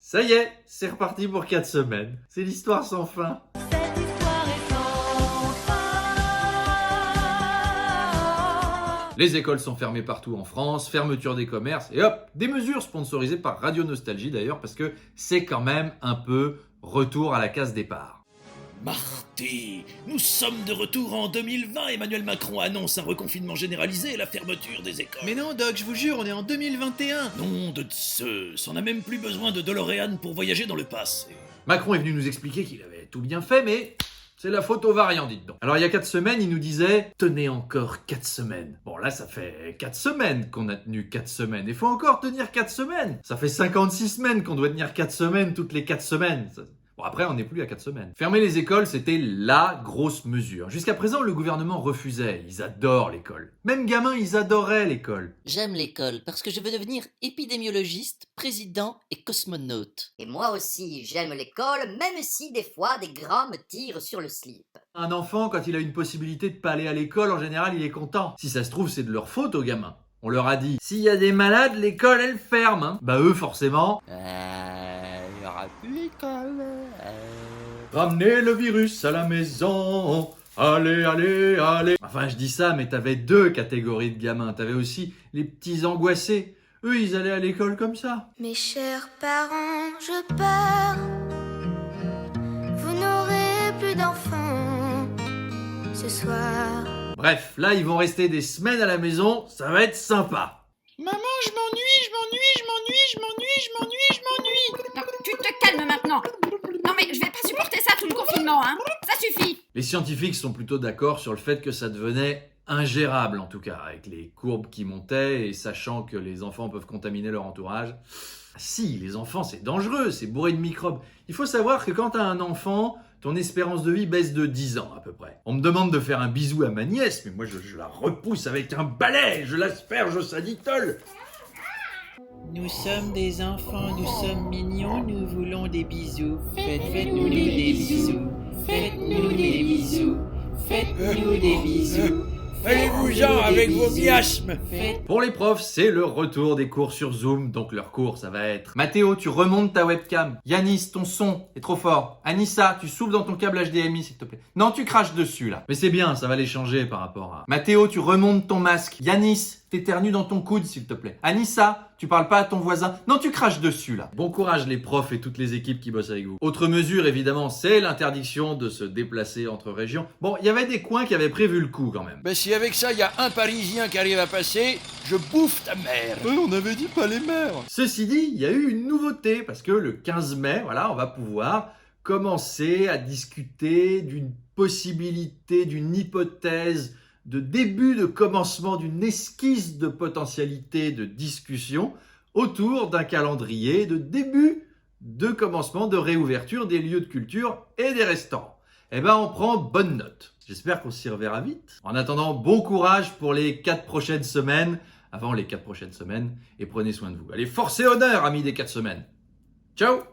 Ça y est, c'est reparti pour 4 semaines. C'est l'histoire sans fin. Cette histoire est sans fin. Les écoles sont fermées partout en France, fermeture des commerces, et hop, des mesures sponsorisées par Radio Nostalgie d'ailleurs, parce que c'est quand même un peu retour à la case départ. Marty, nous sommes de retour en 2020. Emmanuel Macron annonce un reconfinement généralisé et la fermeture des écoles. Mais non, Doc, je vous jure, on est en 2021. Nom de Zeus, on n'a même plus besoin de DeLorean pour voyager dans le passé. Macron est venu nous expliquer qu'il avait tout bien fait, mais c'est la faute aux variants, dites donc. Alors il y a 4 semaines, il nous disait « Tenez encore 4 semaines ». Bon là, ça fait 4 semaines qu'on a tenu 4 semaines. Il faut encore tenir 4 semaines. Ça fait 56 semaines qu'on doit tenir 4 semaines toutes les 4 semaines. Bon, après, on n'est plus à 4 semaines. Fermer les écoles, c'était la grosse mesure. Jusqu'à présent, le gouvernement refusait. Ils adorent l'école. Même gamins, ils adoraient l'école. J'aime l'école parce que je veux devenir épidémiologiste, président et cosmonaute. Et moi aussi, j'aime l'école, même si des fois des grands me tirent sur le slip. Un enfant, quand il a une possibilité de pas aller à l'école, en général, il est content. Si ça se trouve, c'est de leur faute aux gamins. On leur a dit, s'il y a des malades, l'école, elle ferme. Hein. Bah eux, forcément... Il y aura plus l'école. Ramenez le virus à la maison. Allez, allez, allez. Enfin, je dis ça, mais t'avais 2 catégories de gamins. T'avais aussi les petits angoissés. Eux, ils allaient à l'école comme ça. Mes chers parents, je pars. Vous n'aurez plus d'enfants ce soir. Bref, là, ils vont rester des semaines à la maison. Ça va être sympa. Maman, je m'ennuie. Non, tu te calmes maintenant. Non mais je vais pas supporter ça tout le confinement, hein. Ça suffit. Les scientifiques sont plutôt d'accord sur le fait que ça devenait ingérable, en tout cas, avec les courbes qui montaient et sachant que les enfants peuvent contaminer leur entourage. Si, les enfants, c'est dangereux, c'est bourré de microbes. Il faut savoir que quand t'as un enfant, ton espérance de vie baisse de 10 ans à peu près. On me demande de faire un bisou à ma nièce, mais moi je la repousse avec un balai, je l'asperge au sanitol. Nous sommes des enfants, nous sommes mignons, nous voulons des bisous. Faites-nous des bisous. Faites-nous des bisous. Faites-nous des bisous. Allez-vous-en avec vos miasmes. Pour les profs, c'est le retour des cours sur Zoom, donc leur cours, ça va être... Mathéo, tu remontes ta webcam. Yanis, ton son est trop fort. Anissa, tu souffles dans ton câble HDMI, s'il te plaît. Non, tu craches dessus, là. Mais c'est bien, ça va les changer par rapport à... Mathéo, tu remontes ton masque. Yanis, t'éternues dans ton coude, s'il te plaît. Anissa, tu parles pas à ton voisin. Non, tu craches dessus, là. Bon courage, les profs et toutes les équipes qui bossent avec vous. Autre mesure, évidemment, c'est l'interdiction de se déplacer entre régions. Bon, il y avait des coins qui avaient prévu le coup, quand même. Ben si avec ça, il y a un Parisien qui arrive à passer, je bouffe ta mère. On avait dit pas les mères. Ceci dit, il y a eu une nouveauté, parce que le 15 mai, voilà, on va pouvoir commencer à discuter d'une possibilité, d'une hypothèse, de début de commencement d'une esquisse de potentialité de discussion autour d'un calendrier de début de commencement de réouverture des lieux de culture et des restaurants. Eh ben, on prend bonne note. J'espère qu'on s'y reverra vite. En attendant, bon courage pour les 4 prochaines semaines, avant les 4 prochaines semaines, et prenez soin de vous. Allez, force et honneur, amis des 4 semaines. Ciao!